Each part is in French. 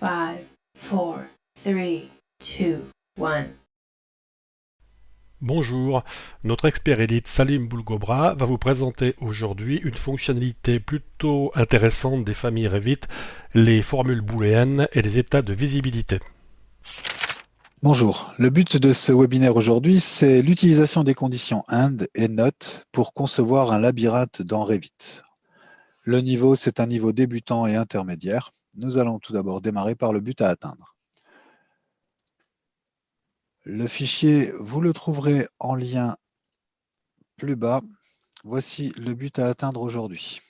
5, 4, 3, 2, 1. Bonjour, notre expert élite Salim Boulgobra va vous présenter aujourd'hui une fonctionnalité plutôt intéressante des familles Revit, les formules booléennes et les états de visibilité. Bonjour, le but de ce webinaire aujourd'hui, c'est l'utilisation des conditions AND et NOT pour concevoir un labyrinthe dans Revit. Le niveau, c'est un niveau débutant et intermédiaire. Nous allons tout d'abord démarrer par le but à atteindre. Le fichier, vous le trouverez en lien plus bas. Voici le but à atteindre aujourd'hui.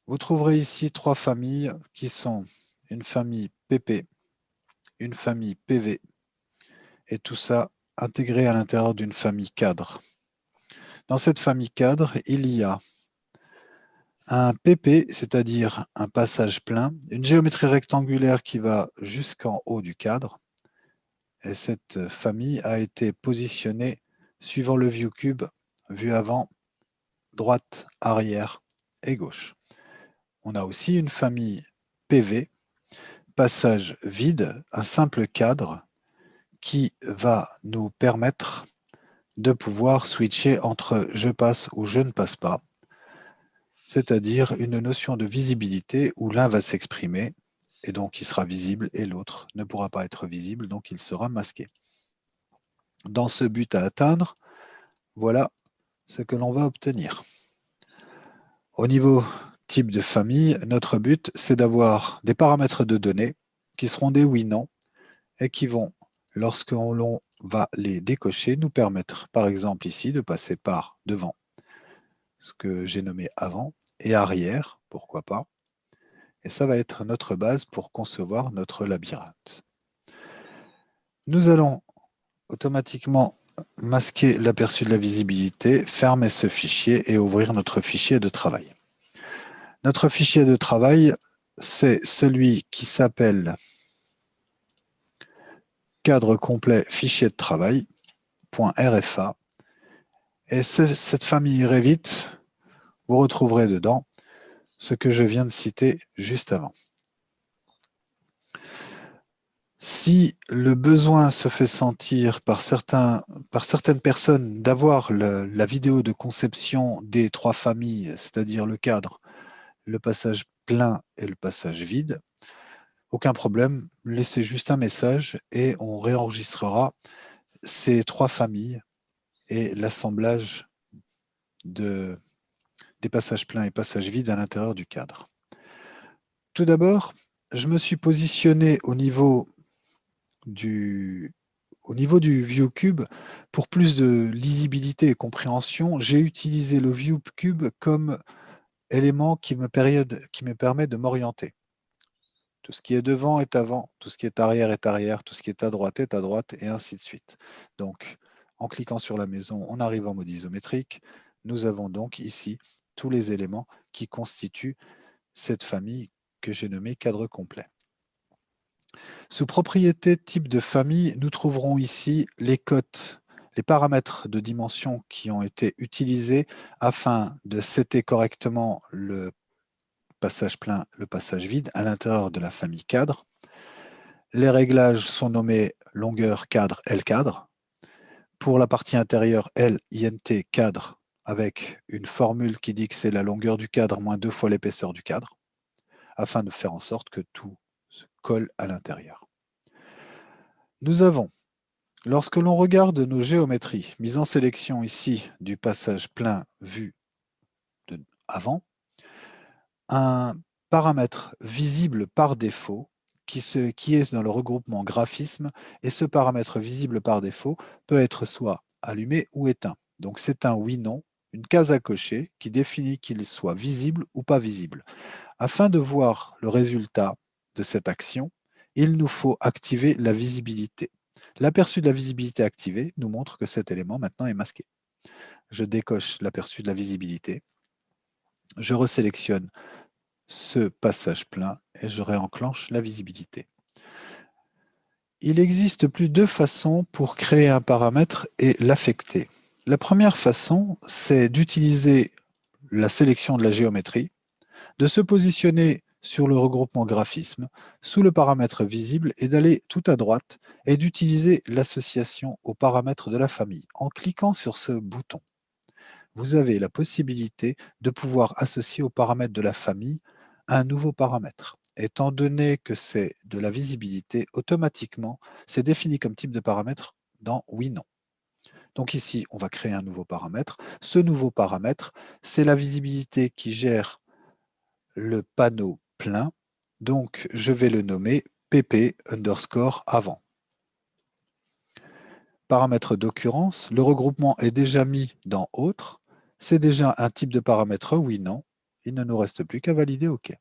Vous trouverez ici trois familles qui sont une famille PP, une famille PV et tout ça intégré à l'intérieur d'une famille cadre. Dans cette famille cadre, il y a un PP, c'est-à-dire un passage plein, une géométrie rectangulaire qui va jusqu'en haut du cadre. Et cette famille a été positionnée suivant le view cube, vue avant, droite, arrière et gauche. On a aussi une famille PV, passage vide, un simple cadre qui va nous permettre de pouvoir switcher entre je passe ou je ne passe pas, c'est-à-dire une notion de visibilité où l'un va s'exprimer et donc il sera visible et l'autre ne pourra pas être visible, donc il sera masqué. Dans ce but à atteindre, voilà ce que l'on va obtenir. Au niveau type de famille, notre but, c'est d'avoir des paramètres de données qui seront des oui-non et qui vont, lorsque l'on va les décocher, nous permettre, par exemple ici, de passer par devant, ce que j'ai nommé avant, et arrière, pourquoi pas. Et ça va être notre base pour concevoir notre labyrinthe. Nous allons automatiquement masquer l'aperçu de la visibilité, fermer ce fichier et ouvrir notre fichier de travail. Notre fichier de travail, c'est celui qui s'appelle cadre complet fichier de travail.rfa. Et cette famille Revit, vous retrouverez dedans ce que je viens de citer juste avant. Si le besoin se fait sentir par certaines personnes d'avoir la vidéo de conception des trois familles, c'est-à-dire le cadre, le passage plein et le passage vide, aucun problème, laissez juste un message et on réenregistrera ces trois familles et l'assemblage des passages pleins et passages vides à l'intérieur du cadre. Tout d'abord, je me suis positionné au niveau du view cube. Pour plus de lisibilité et compréhension, j'ai utilisé le view cube comme élément qui me permet de m'orienter. Tout ce qui est devant est avant, tout ce qui est arrière, tout ce qui est à droite, et ainsi de suite. Donc, en cliquant sur la maison, on arrive en mode isométrique. Nous avons donc ici tous les éléments qui constituent cette famille que j'ai nommée cadre complet. Sous propriété type de famille, nous trouverons ici les cotes, les paramètres de dimension qui ont été utilisés afin de setter correctement le passage plein, le passage vide à l'intérieur de la famille cadre. Les réglages sont nommés longueur cadre, L cadre. Pour la partie intérieure, L, INT cadre, avec une formule qui dit que c'est la longueur du cadre moins 2 fois l'épaisseur du cadre, afin de faire en sorte que tout se colle à l'intérieur. Nous avons, lorsque l'on regarde nos géométries, mises en sélection ici du passage plein vu avant, un paramètre visible par défaut qui est dans le regroupement graphisme, et ce paramètre visible par défaut peut être soit allumé ou éteint. Donc c'est un oui-non, une case à cocher qui définit qu'il soit visible ou pas visible. Afin de voir le résultat de cette action, il nous faut activer la visibilité. L'aperçu de la visibilité activé nous montre que cet élément maintenant est masqué. Je décoche l'aperçu de la visibilité, je resélectionne ce passage plein et je réenclenche la visibilité. Il existe plus de deux façons pour créer un paramètre et l'affecter. La première façon, c'est d'utiliser la sélection de la géométrie, de se positionner sur le regroupement graphisme, sous le paramètre visible et d'aller tout à droite et d'utiliser l'association aux paramètres de la famille. En cliquant sur ce bouton, vous avez la possibilité de pouvoir associer aux paramètres de la famille un nouveau paramètre. Étant donné que c'est de la visibilité, automatiquement, c'est défini comme type de paramètre dans oui, non. Donc ici, on va créer un nouveau paramètre. Ce nouveau paramètre, c'est la visibilité qui gère le panneau plein. Donc, je vais le nommer pp underscore avant. Paramètre d'occurrence, le regroupement est déjà mis dans autre. C'est déjà un type de paramètre oui, non. Il ne nous reste plus qu'à valider OK.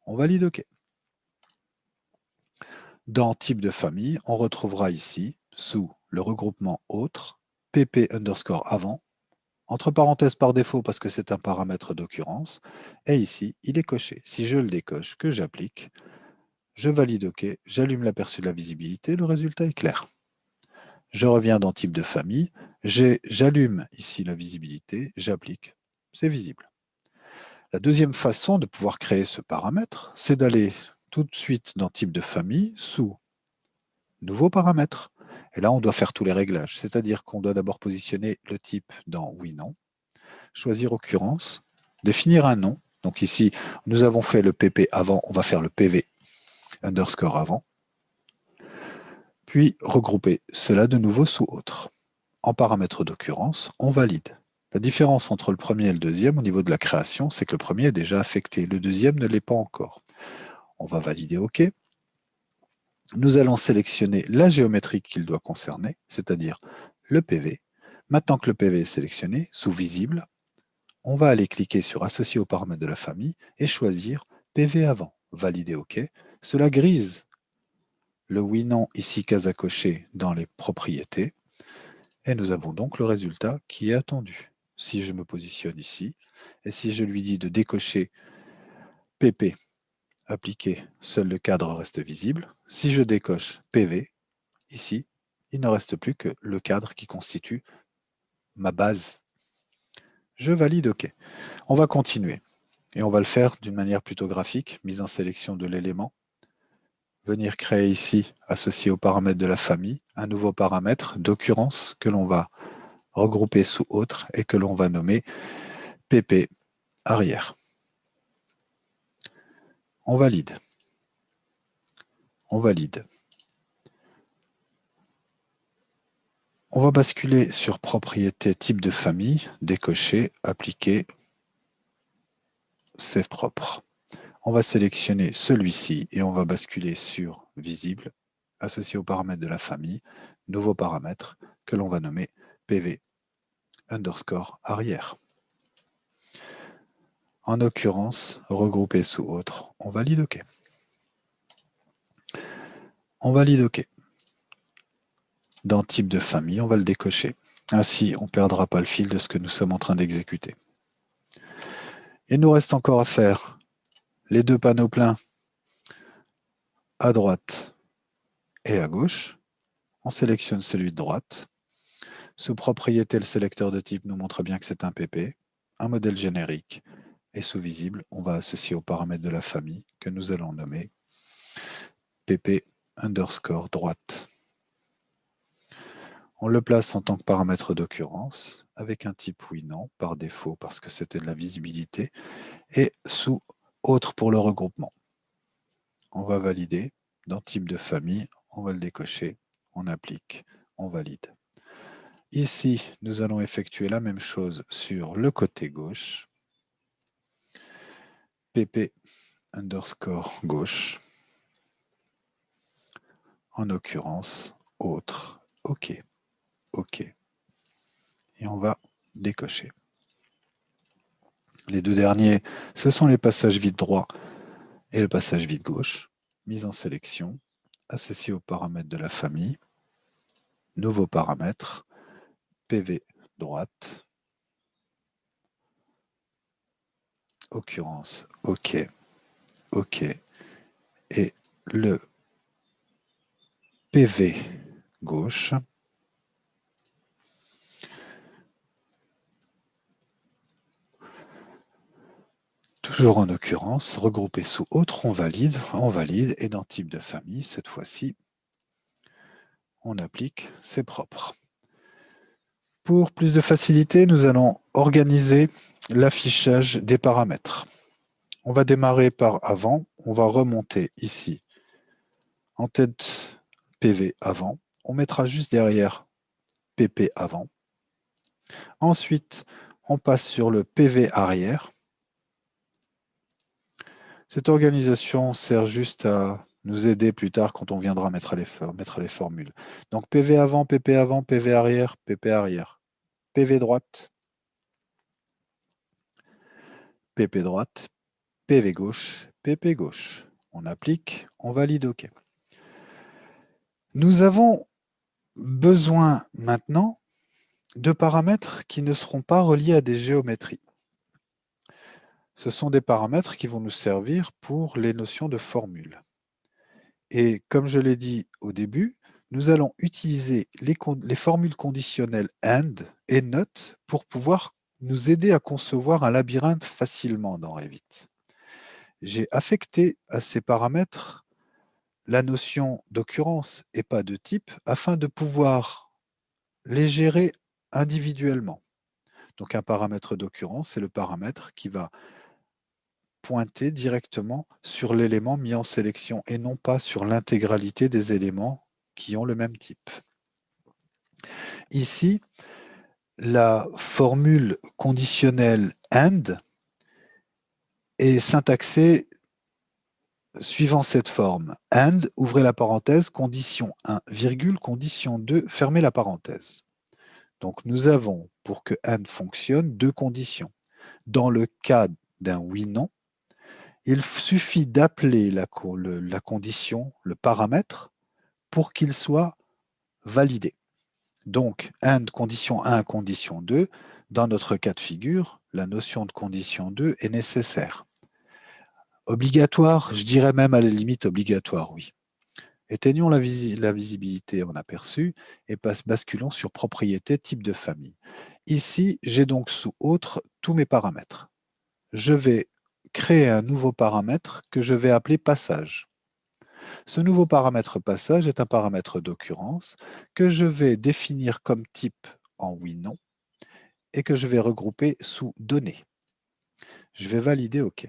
On valide OK. Dans type de famille, on retrouvera ici, sous le regroupement autre, pp underscore avant, entre parenthèses par défaut parce que c'est un paramètre d'occurrence, et ici, il est coché. Si je le décoche, que j'applique, je valide OK, j'allume l'aperçu de la visibilité, le résultat est clair. Je reviens dans type de famille, j'allume ici la visibilité, j'applique, c'est visible. La deuxième façon de pouvoir créer ce paramètre, c'est d'aller tout de suite dans type de famille, sous nouveau paramètre. Et là, on doit faire tous les réglages, c'est-à-dire qu'on doit d'abord positionner le type dans oui, non, choisir occurrence, définir un nom. Donc ici, nous avons fait le pp avant, on va faire le pv underscore avant, puis regrouper cela de nouveau sous autre. En paramètre d'occurrence, on valide. La différence entre le premier et le deuxième au niveau de la création, c'est que le premier est déjà affecté, le deuxième ne l'est pas encore. On va valider OK. Nous allons sélectionner la géométrie qu'il doit concerner, c'est-à-dire le PV. Maintenant que le PV est sélectionné, sous visible, on va aller cliquer sur associer aux paramètres de la famille et choisir PV avant. Valider OK. Cela grise le oui/non ici case à cocher dans les propriétés. Et nous avons donc le résultat qui est attendu. Si je me positionne ici, et si je lui dis de décocher PP, appliqué, seul le cadre reste visible. Si je décoche PV, ici, il ne reste plus que le cadre qui constitue ma base. Je valide OK. On va continuer. Et on va le faire d'une manière plutôt graphique, mise en sélection de l'élément. Venir créer ici, associé aux paramètres de la famille, un nouveau paramètre d'occurrence que l'on va regrouper sous autre et que l'on va nommer pp arrière. On valide. On valide. On va basculer sur propriété type de famille, décocher, appliquer, c'est propre. On va sélectionner celui-ci et on va basculer sur visible, associé aux paramètres de la famille, nouveau paramètre que l'on va nommer pv underscore arrière. En occurrence, regroupé sous autre, on valide OK. On valide OK. Dans type de famille, on va le décocher. Ainsi, on ne perdra pas le fil de ce que nous sommes en train d'exécuter. Il nous reste encore à faire les deux panneaux pleins à droite et à gauche. On sélectionne celui de droite. Sous propriété, le sélecteur de type nous montre bien que c'est un PP, un modèle générique. Et sous visible, on va associer aux paramètres de la famille que nous allons nommer pp underscore droite. On le place en tant que paramètre d'occurrence avec un type oui/non par défaut parce que c'était de la visibilité et sous autre pour le regroupement. On va valider. Dans type de famille, on va le décocher, on applique, on valide. Ici, nous allons effectuer la même chose sur le côté gauche. pp underscore gauche. En l'occurrence, autre, OK, OK. Et on va décocher. Les deux derniers, ce sont les passages vide droit et le passage vide gauche. Mise en sélection, associé aux paramètres de la famille, nouveau paramètre, PV droite, occurrence, OK, OK, et le PV gauche, tout Toujours en occurrence, regroupé sous autre, on valide, et dans type de famille, cette fois-ci, on applique, c'est propre. Pour plus de facilité, nous allons organiser l'affichage des paramètres. On va démarrer par avant, on va remonter ici en tête PV avant, on mettra juste derrière PP avant. Ensuite, on passe sur le PV arrière. Cette organisation sert juste à nous aider plus tard quand on viendra mettre les formules. Donc PV avant, PP avant, PV arrière, PP arrière. PV droite, PP droite, PV gauche, PP gauche. On applique, on valide OK. Nous avons besoin maintenant de paramètres qui ne seront pas reliés à des géométries. Ce sont des paramètres qui vont nous servir pour les notions de formules. Et comme je l'ai dit au début, nous allons utiliser les formules conditionnelles AND et NOT pour pouvoir nous aider à concevoir un labyrinthe facilement dans Revit. J'ai affecté à ces paramètres la notion d'occurrence et pas de type afin de pouvoir les gérer individuellement. Donc un paramètre d'occurrence, c'est le paramètre qui va pointer directement sur l'élément mis en sélection et non pas sur l'intégralité des éléments qui ont le même type. Ici, la formule conditionnelle AND est syntaxée suivant cette forme. AND, ouvrez la parenthèse, condition 1, virgule, condition 2, fermez la parenthèse. Donc nous avons, pour que AND fonctionne, deux conditions. Dans le cas d'un oui-non, il suffit d'appeler la condition, le paramètre, pour qu'il soit validé. Donc, AND condition 1, condition 2, dans notre cas de figure, la notion de condition 2 est nécessaire. Obligatoire, je dirais même à la limite obligatoire, oui. Éteignons la visibilité en aperçu et basculons sur propriété type de famille. Ici, j'ai donc sous autre tous mes paramètres. Je vais créer un nouveau paramètre que je vais appeler passage. Ce nouveau paramètre passage est un paramètre d'occurrence que je vais définir comme type en oui-non et que je vais regrouper sous données. Je vais valider OK.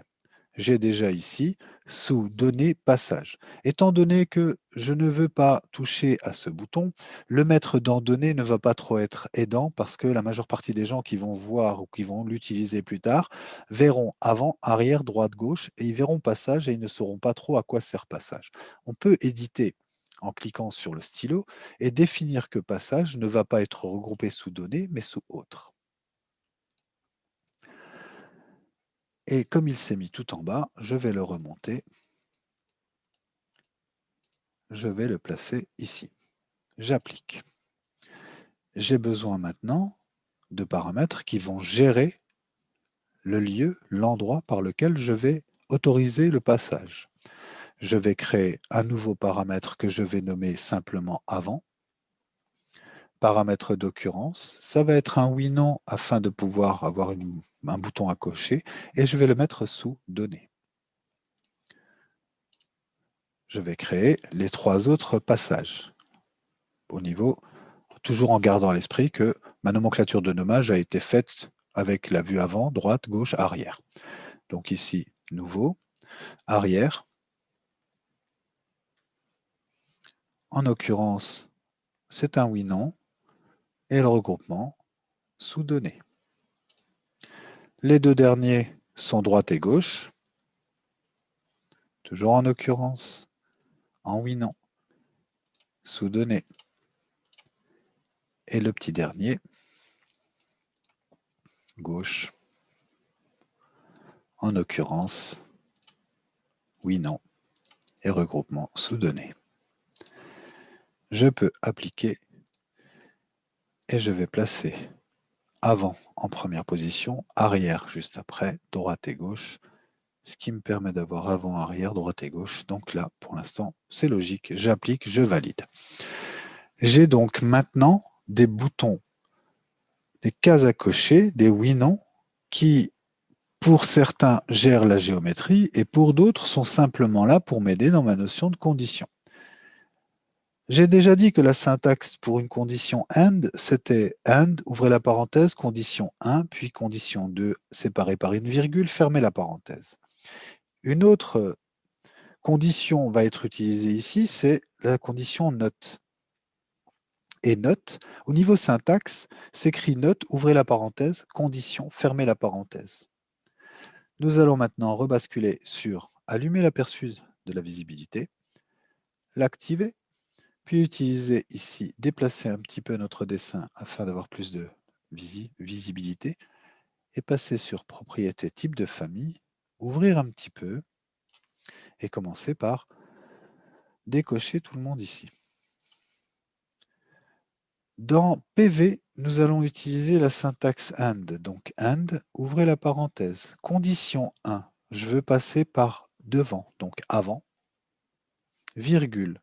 J'ai déjà ici sous données passage. Étant donné que je ne veux pas toucher à ce bouton, le mettre dans données ne va pas trop être aidant parce que la majeure partie des gens qui vont voir ou qui vont l'utiliser plus tard verront avant, arrière, droite, gauche et ils verront passage et ils ne sauront pas trop à quoi sert passage. On peut éditer en cliquant sur le stylo et définir que passage ne va pas être regroupé sous données mais sous autre. Et comme il s'est mis tout en bas, je vais le remonter. Je vais le placer ici. J'applique. J'ai besoin maintenant de paramètres qui vont gérer le lieu, l'endroit par lequel je vais autoriser le passage. Je vais créer un nouveau paramètre que je vais nommer simplement avant. Paramètre d'occurrence, ça va être un oui-non afin de pouvoir avoir un bouton à cocher et je vais le mettre sous données. Je vais créer les trois autres passages au niveau, toujours en gardant à l'esprit que ma nomenclature de nommage a été faite avec la vue avant, droite, gauche, arrière. Donc ici, nouveau, arrière. En l'occurrence, c'est un oui-non et le regroupement sous données. Les deux derniers sont droite et gauche, toujours en occurrence, en oui-non, sous données. Et le petit dernier, gauche, en occurrence, oui-non et regroupement sous données. Je peux appliquer et je vais placer avant en première position, arrière juste après, droite et gauche, ce qui me permet d'avoir avant, arrière, droite et gauche. Donc là, pour l'instant, c'est logique. J'applique, je valide. J'ai donc maintenant des boutons, des cases à cocher, des oui-non, qui pour certains, gèrent la géométrie et pour d'autres sont simplement là pour m'aider dans ma notion de condition. J'ai déjà dit que la syntaxe pour une condition AND, c'était AND, ouvrez la parenthèse, condition 1, puis condition 2, séparée par une virgule, fermez la parenthèse. Une autre condition va être utilisée ici, c'est la condition NOT. Et NOT, au niveau syntaxe, s'écrit NOT, ouvrez la parenthèse, condition, fermez la parenthèse. Nous allons maintenant rebasculer sur allumer l'aperçu de la visibilité, l'activer, puis utiliser ici, déplacer un petit peu notre dessin afin d'avoir plus de visibilité, et passer sur propriété type de famille, ouvrir un petit peu, et commencer par décocher tout le monde ici. Dans PV, nous allons utiliser la syntaxe AND. Donc AND, ouvrez la parenthèse. Condition 1, je veux passer par devant, donc avant, virgule,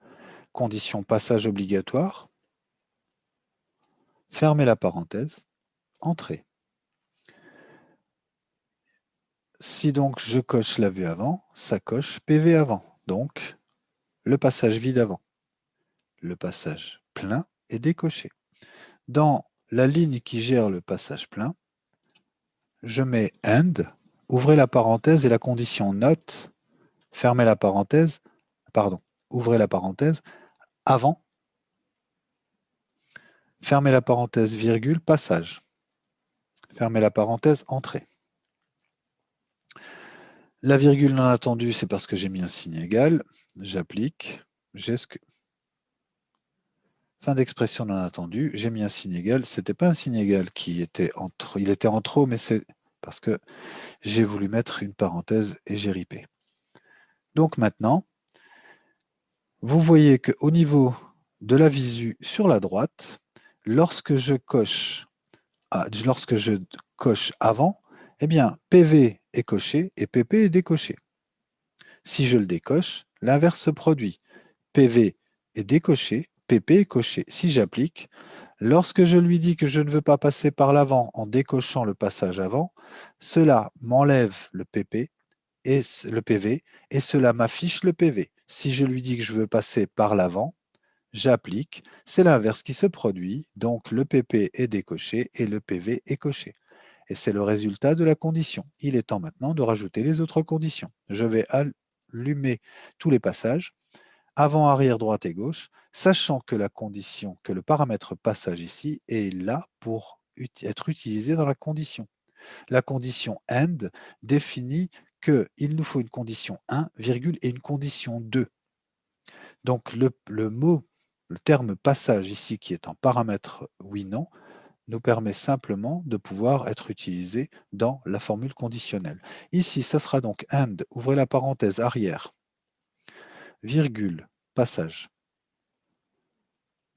condition passage obligatoire, fermez la parenthèse, entrée. Si donc je coche la vue avant, ça coche PV avant, donc le passage vide avant. Le passage plein est décoché. Dans la ligne qui gère le passage plein, je mets AND, ouvrez la parenthèse et la condition NOT, fermez la parenthèse, pardon, ouvrez la parenthèse, avant, fermez la parenthèse, virgule, passage. Fermez la parenthèse, entrée. La virgule non attendue, c'est parce que j'ai mis un signe égal. J'applique, fin d'expression non attendue, j'ai mis un signe égal. Ce n'était pas un signe égal qui était il était en trop, mais c'est parce que j'ai voulu mettre une parenthèse et j'ai ripé. Donc maintenant, vous voyez qu'au niveau de la visu sur la droite, lorsque je coche avant, eh bien, PV est coché et PP est décoché. Si je le décoche, l'inverse se produit. PV est décoché, PP est coché. Si j'applique, lorsque je lui dis que je ne veux pas passer par l'avant en décochant le passage avant, cela m'enlève le PP et le PV et cela m'affiche le PV. Si je lui dis que je veux passer par l'avant, j'applique, c'est l'inverse qui se produit, donc le PP est décoché et le PV est coché. Et c'est le résultat de la condition. Il est temps maintenant de rajouter les autres conditions. Je vais allumer tous les passages, avant, arrière, droite et gauche, sachant que la condition, que le paramètre passage ici est là pour être utilisé dans la condition. La condition AND définit qu'il nous faut une condition 1, virgule, et une condition 2. Donc le terme passage ici, qui est en paramètre oui-non, nous permet simplement de pouvoir être utilisé dans la formule conditionnelle. Ici, ça sera donc AND, ouvrez la parenthèse arrière, virgule, passage.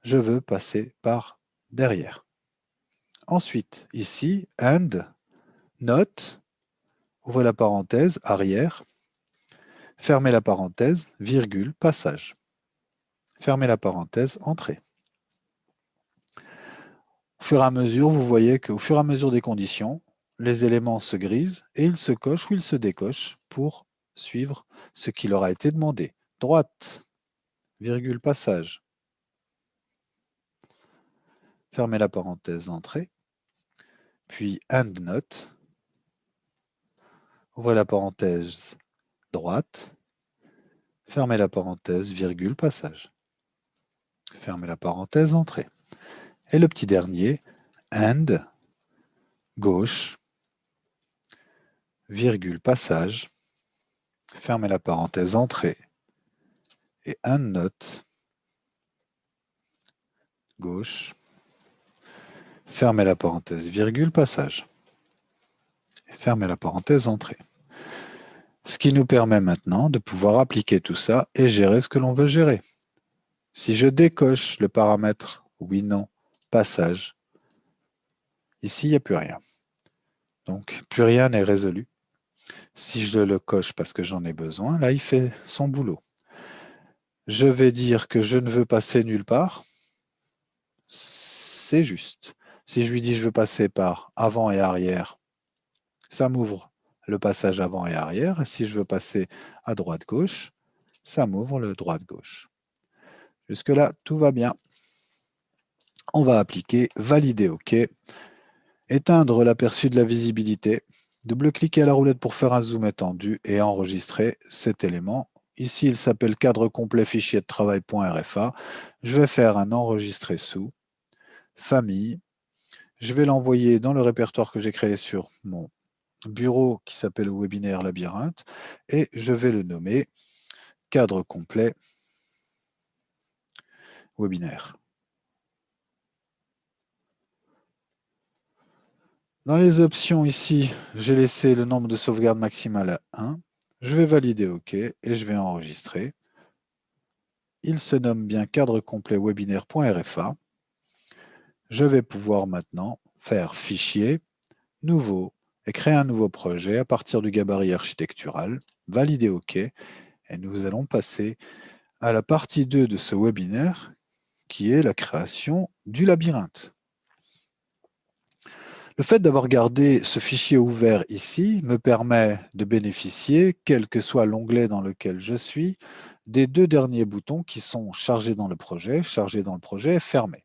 Je veux passer par derrière. Ensuite, ici, AND, note, ouvrez la parenthèse, arrière, fermez la parenthèse, virgule, passage. Fermez la parenthèse, entrée. Au fur et à mesure, vous voyez qu'au fur et à mesure des conditions, les éléments se grisent et ils se cochent ou ils se décochent pour suivre ce qui leur a été demandé. Droite, virgule, passage. Fermez la parenthèse, entrée. Puis AND note. Ouvrez la parenthèse, droite. Fermez la parenthèse, virgule, passage. Fermez la parenthèse, entrée. Et le petit dernier, AND, gauche, virgule, passage. Fermez la parenthèse, entrée. Et AND note, gauche, fermez la parenthèse, virgule, passage. Et fermez la parenthèse, entrée. Ce qui nous permet maintenant de pouvoir appliquer tout ça et gérer ce que l'on veut gérer. Si je décoche le paramètre oui, non, passage, ici, il n'y a plus rien. Donc, plus rien n'est résolu. Si je le coche parce que j'en ai besoin, là, il fait son boulot. Je vais dire que je ne veux passer nulle part. C'est juste. Si je lui dis je veux passer par avant et arrière, ça m'ouvre le passage avant et arrière. Et si je veux passer à droite-gauche, ça m'ouvre le droite-gauche. Jusque-là, tout va bien. On va appliquer valider OK, éteindre l'aperçu de la visibilité, double-cliquer à la roulette pour faire un zoom étendu et enregistrer cet élément. Ici, il s'appelle cadre complet fichier de travail.rfa. Je vais faire un enregistrer sous, famille. Je vais l'envoyer dans le répertoire que j'ai créé sur mon bureau qui s'appelle webinaire labyrinthe et je vais le nommer cadre complet webinaire. Dans les options ici, j'ai laissé le nombre de sauvegarde maximale à 1. Je vais valider OK et je vais enregistrer. Il se nomme bien cadre complet webinaire.rfa. Je vais pouvoir maintenant faire fichier, nouveau et créer un nouveau projet à partir du gabarit architectural, valider OK et nous allons passer à la partie 2 de ce webinaire qui est la création du labyrinthe. Le fait d'avoir gardé ce fichier ouvert ici me permet de bénéficier, quel que soit l'onglet dans lequel je suis, des deux derniers boutons qui sont chargés dans le projet et fermé.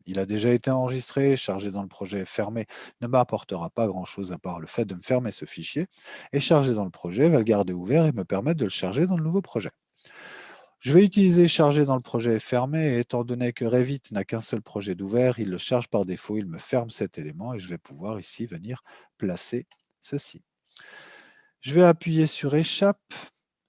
Il a déjà été enregistré, chargé dans le projet, fermé, ne m'apportera pas grand-chose à part le fait de me fermer ce fichier. Et chargé dans le projet va le garder ouvert et me permettre de le charger dans le nouveau projet. Je vais utiliser charger dans le projet fermé et étant donné que Revit n'a qu'un seul projet d'ouvert, il le charge par défaut, il me ferme cet élément et je vais pouvoir ici venir placer ceci. Je vais appuyer sur échappe.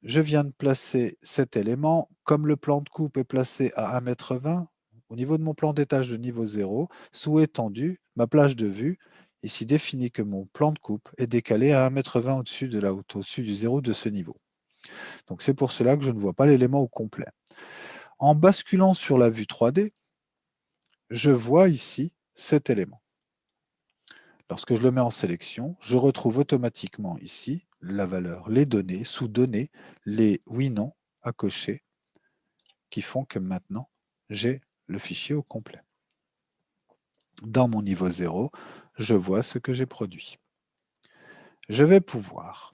Je viens de placer cet élément. Comme le plan de coupe est placé à 1,20 m, au niveau de mon plan d'étage de niveau 0, sous étendu, ma plage de vue, ici définit que mon plan de coupe est décalé à 1,20 m au-dessus du 0 de ce niveau. Donc c'est pour cela que je ne vois pas l'élément au complet. En basculant sur la vue 3D, je vois ici cet élément. Lorsque je le mets en sélection, je retrouve automatiquement ici la valeur, les données, sous données, les oui-non à cocher qui font que maintenant j'ai le fichier au complet. Dans mon niveau 0, je vois ce que j'ai produit. Je vais pouvoir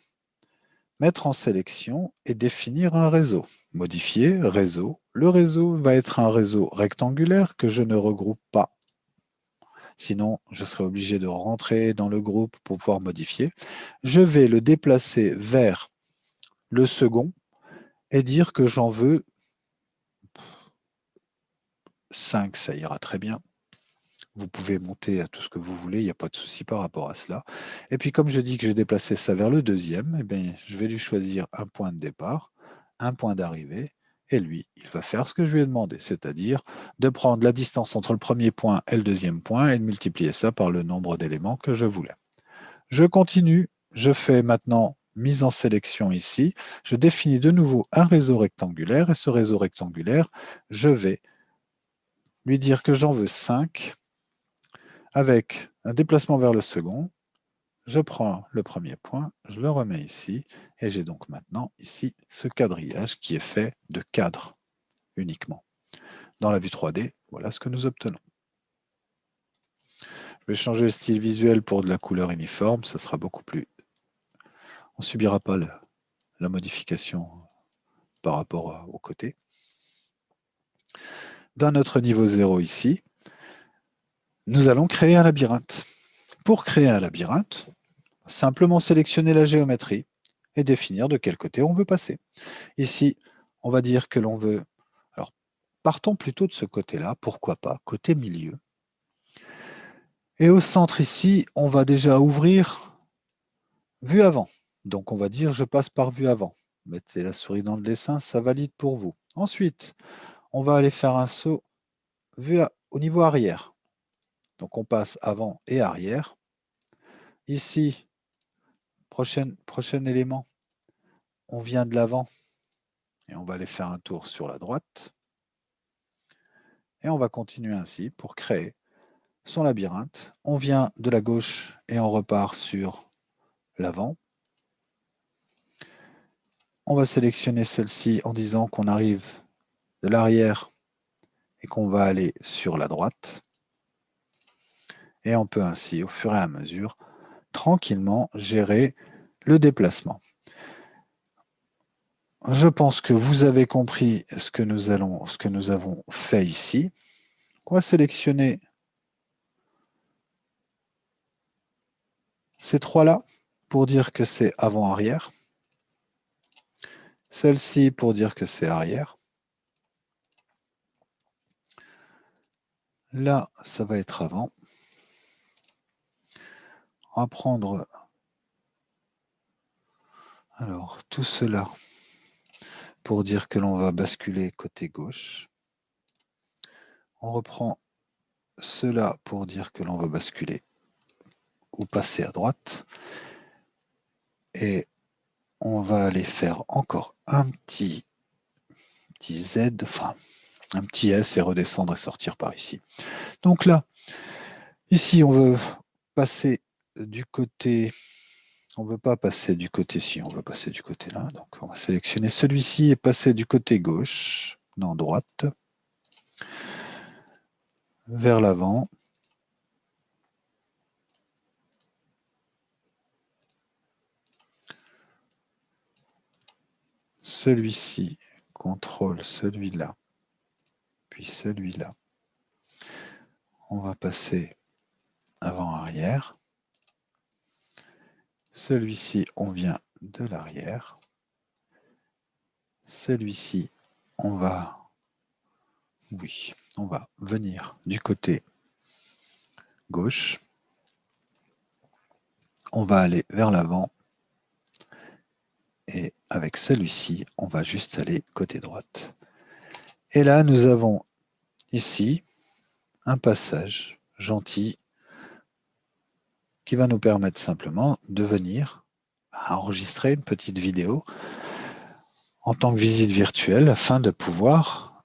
mettre en sélection et définir un réseau. Modifier réseau. Le réseau va être un réseau rectangulaire que je ne regroupe pas. Sinon, je serai obligé de rentrer dans le groupe pour pouvoir modifier. Je vais le déplacer vers le second et dire que j'en veux 5, ça ira très bien. Vous pouvez monter à tout ce que vous voulez, il n'y a pas de souci par rapport à cela. Et puis comme je dis que j'ai déplacé ça vers le deuxième, eh bien, je vais lui choisir un point de départ, un point d'arrivée, et lui, il va faire ce que je lui ai demandé, c'est-à-dire de prendre la distance entre le premier point et le deuxième point et de multiplier ça par le nombre d'éléments que je voulais. Je continue, je fais maintenant mise en sélection ici, je définis de nouveau un réseau rectangulaire, et ce réseau rectangulaire, je vais lui dire que j'en veux 5, avec un déplacement vers le second, je prends le premier point, je le remets ici, et j'ai donc maintenant ici ce quadrillage qui est fait de cadres uniquement. Dans la vue 3D, voilà ce que nous obtenons. Je vais changer le style visuel pour de la couleur uniforme, ça sera beaucoup plus... On ne subira pas la modification par rapport au côté. Dans notre niveau 0 ici, nous allons créer un labyrinthe. Pour créer un labyrinthe, simplement sélectionner la géométrie et définir de quel côté on veut passer. Ici, on va dire que l'on veut... Alors, partons plutôt de ce côté-là, pourquoi pas, côté milieu. Et au centre ici, on va déjà ouvrir vue avant. Donc on va dire je passe par vue avant. Mettez la souris dans le dessin, ça valide pour vous. Ensuite, on va aller faire un saut au niveau arrière. Donc on passe avant et arrière. Ici, prochain élément, on vient de l'avant et on va aller faire un tour sur la droite. Et on va continuer ainsi pour créer son labyrinthe. On vient de la gauche et on repart sur l'avant. On va sélectionner celle-ci en disant qu'on arrive de l'arrière et qu'on va aller sur la droite. Et on peut ainsi, au fur et à mesure, tranquillement gérer le déplacement. Je pense que vous avez compris ce que nous avons fait ici. On va sélectionner ces trois-là pour dire que c'est avant-arrière. Celle-ci pour dire que c'est arrière. Là, ça va être avant. On va prendre alors tout cela pour dire que l'on va basculer côté gauche. On reprend cela pour dire que l'on va basculer ou passer à droite. Et on va aller faire encore un petit Z, enfin un petit S et redescendre et sortir par ici. Donc là, ici, on veut passer du côté... On ne veut pas passer du côté-ci, on veut passer du côté là. Donc on va sélectionner celui-ci et passer du côté gauche, non droite, vers l'avant. Celui-ci, contrôle celui-là, puis celui-là. On va passer avant-arrière. Celui-ci, on vient de l'arrière. Celui-ci, on va venir du côté gauche. On va aller vers l'avant. Et avec celui-ci, on va juste aller côté droite. Et là, nous avons ici un passage gentil qui va nous permettre simplement de venir enregistrer une petite vidéo en tant que visite virtuelle afin de pouvoir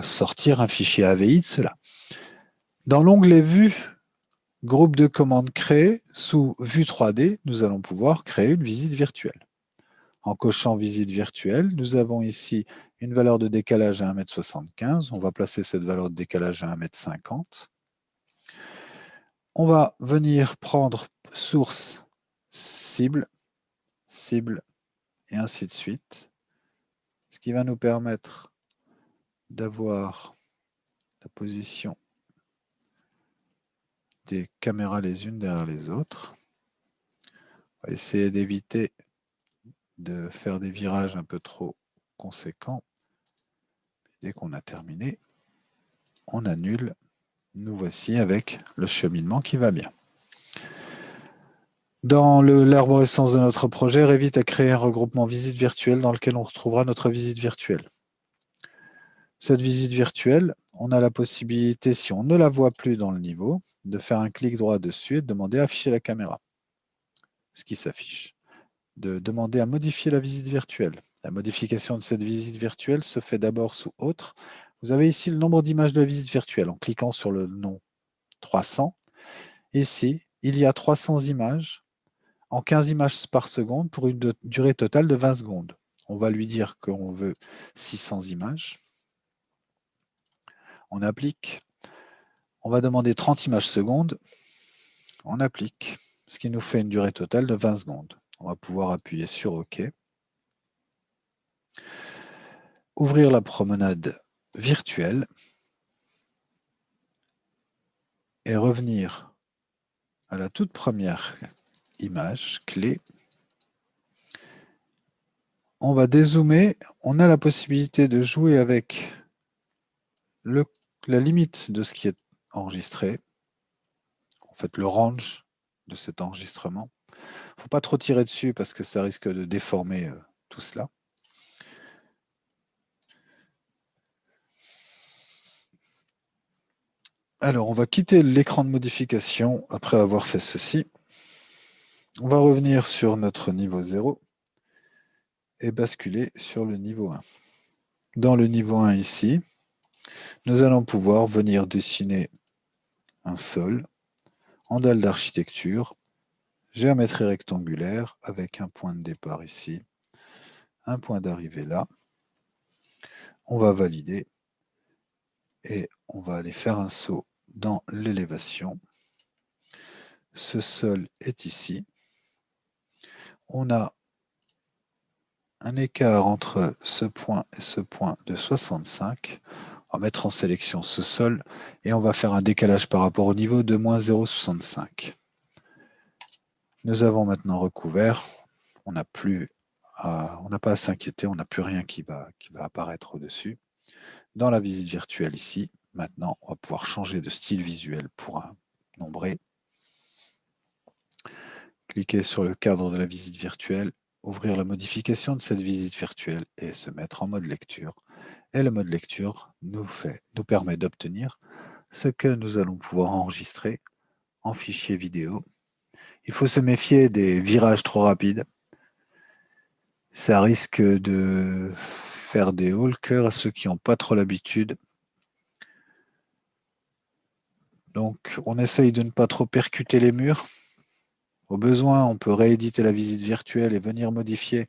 sortir un fichier AVI de cela. Dans l'onglet Vue, groupe de commandes créées, sous Vue 3D, nous allons pouvoir créer une visite virtuelle. En cochant visite virtuelle, nous avons ici une valeur de décalage à 1,75 m. On va placer cette valeur de décalage à 1,50 m. On va venir prendre source, cible, cible, et ainsi de suite. Ce qui va nous permettre d'avoir la position des caméras les unes derrière les autres. On va essayer d'éviter de faire des virages un peu trop conséquents. Dès qu'on a terminé, on annule. Nous voici avec le cheminement qui va bien. Dans l'arborescence de notre projet, Revit a créé un regroupement visite virtuelle dans lequel on retrouvera notre visite virtuelle. Cette visite virtuelle, on a la possibilité, si on ne la voit plus dans le niveau, de faire un clic droit dessus et de demander à afficher la caméra, ce qui s'affiche. De demander à modifier la visite virtuelle. La modification de cette visite virtuelle se fait d'abord sous Autre. Vous avez ici le nombre d'images de la visite virtuelle en cliquant sur le nom 300. Ici, il y a 300 images en 15 images par seconde pour une durée totale de 20 secondes. On va lui dire qu'on veut 600 images. On applique. On va demander 30 images secondes. On applique, ce qui nous fait une durée totale de 20 secondes. On va pouvoir appuyer sur OK. Ouvrir la promenade virtuelle et revenir à la toute première image clé. On va dézoomer. On a la possibilité de jouer avec la limite de ce qui est enregistré, en fait le range de cet enregistrement. Il ne faut pas trop tirer dessus parce que ça risque de déformer tout cela. Alors, on va quitter l'écran de modification après avoir fait ceci. On va revenir sur notre niveau 0 et basculer sur le niveau 1. Dans le niveau 1 ici, nous allons pouvoir venir dessiner un sol en dalle d'architecture, géométrie rectangulaire avec un point de départ ici, un point d'arrivée là. On va valider et on va aller faire un saut dans l'élévation. Ce sol est ici. on a un écart entre ce point et ce point de 65. On va mettre en sélection ce sol et on va faire un décalage par rapport au niveau de moins 0,65. Nous avons maintenant recouvert. On n'a pas à s'inquiéter, on n'a plus rien qui va apparaître au-dessus. Dans la visite virtuelle ici, maintenant, on va pouvoir changer de style visuel pour un nombré. Cliquez sur le cadre de la visite virtuelle, ouvrir la modification de cette visite virtuelle et se mettre en mode lecture. Et le mode lecture nous permet d'obtenir ce que nous allons pouvoir enregistrer en fichier vidéo. Il faut se méfier des virages trop rapides. Ça risque de faire des hauts le cœur à ceux qui n'ont pas trop l'habitude. Donc, on essaye de ne pas trop percuter les murs. Au besoin, on peut rééditer la visite virtuelle et venir modifier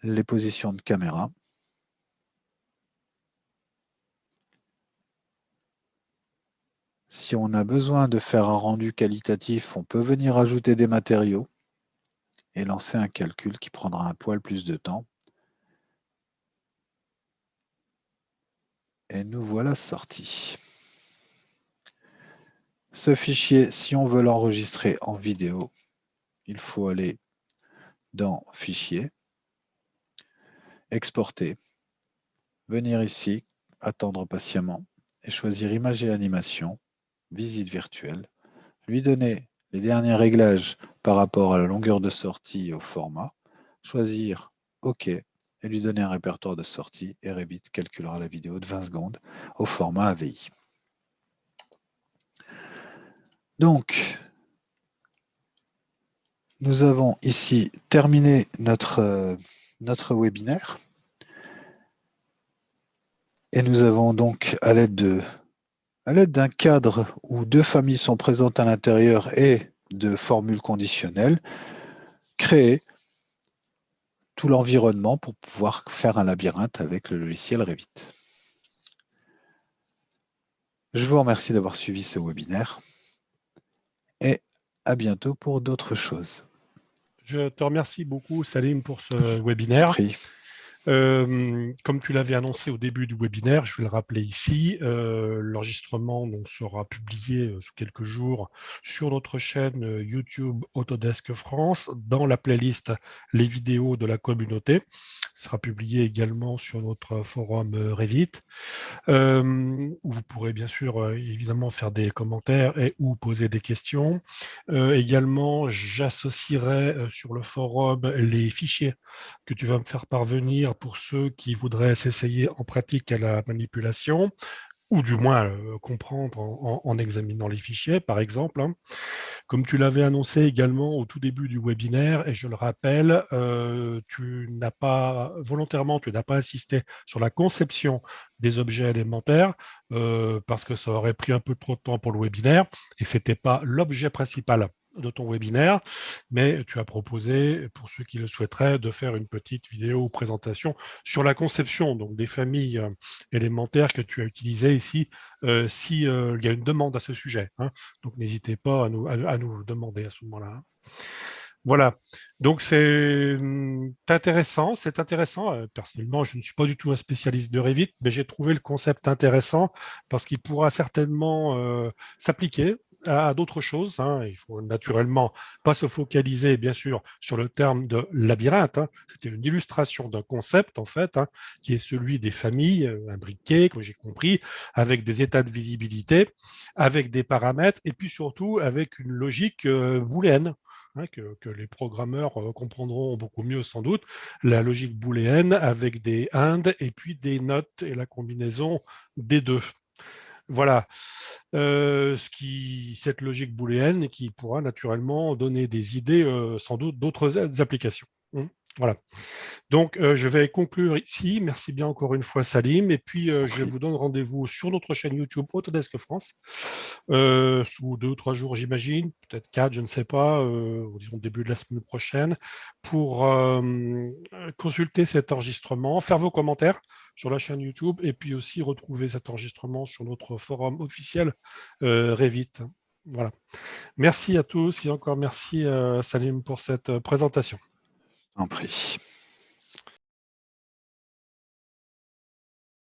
les positions de caméra. Si on a besoin de faire un rendu qualitatif, on peut venir ajouter des matériaux et lancer un calcul qui prendra un poil plus de temps. Et nous voilà sortis. Ce fichier, si on veut l'enregistrer en vidéo, il faut aller dans Fichier, Exporter, venir ici, attendre patiemment et choisir Image et animation, visite virtuelle, lui donner les derniers réglages par rapport à la longueur de sortie et au format, choisir OK et lui donner un répertoire de sortie et Revit calculera la vidéo de 20 secondes au format AVI. Donc, nous avons ici terminé notre webinaire et nous avons donc, à l'aide d'un cadre où deux familles sont présentes à l'intérieur et de formules conditionnelles, créé tout l'environnement pour pouvoir faire un labyrinthe avec le logiciel Revit. Je vous remercie d'avoir suivi ce webinaire et à bientôt pour d'autres choses. Je te remercie beaucoup, Salim, pour ce webinaire. Comme tu l'avais annoncé au début du webinaire, je vais le rappeler ici, l'enregistrement sera publié sous quelques jours sur notre chaîne YouTube Autodesk France dans la playlist Les vidéos de la communauté. Ce sera publié également sur notre forum Revit, où vous pourrez bien sûr évidemment faire des commentaires et ou poser des questions. Également, j'associerai sur le forum les fichiers que tu vas me faire parvenir pour ceux qui voudraient s'essayer en pratique à la manipulation, ou du moins comprendre en examinant les fichiers, par exemple. Comme tu l'avais annoncé également au tout début du webinaire, et je le rappelle, tu n'as pas insisté sur la conception des objets élémentaires, parce que ça aurait pris un peu trop de temps pour le webinaire, et ce n'était pas l'objet principal de ton webinaire, mais tu as proposé, pour ceux qui le souhaiteraient, de faire une petite vidéo ou présentation sur la conception donc, des familles élémentaires que tu as utilisées ici, s'il y a une demande à ce sujet. Hein. Donc n'hésitez pas à nous demander à ce moment-là. Hein. Voilà, donc c'est intéressant, personnellement, je ne suis pas du tout un spécialiste de Revit, mais j'ai trouvé le concept intéressant parce qu'il pourra certainement s'appliquer à d'autres choses. Hein. Il faut naturellement pas se focaliser, bien sûr, sur le terme de labyrinthe. Hein. C'était une illustration d'un concept, en fait, hein, qui est celui des familles imbriquées, comme j'ai compris, avec des états de visibilité, avec des paramètres, et puis surtout avec une logique booléenne. Hein, que les programmeurs comprendront beaucoup mieux sans doute, la logique booléenne avec des and et puis des not et la combinaison des deux. Voilà, cette logique booléenne qui pourra naturellement donner des idées, sans doute, d'autres applications. Voilà. Donc, je vais conclure ici. Merci bien encore une fois, Salim. Et puis, je vous donne rendez-vous sur notre chaîne YouTube Autodesk France, sous 2 ou 3 jours, j'imagine, peut-être 4, je ne sais pas, disons début de la semaine prochaine, pour consulter cet enregistrement, faire vos commentaires sur la chaîne YouTube et puis aussi retrouver cet enregistrement sur notre forum officiel Revit. Voilà. Merci à tous et encore merci Salim pour cette présentation. En prie.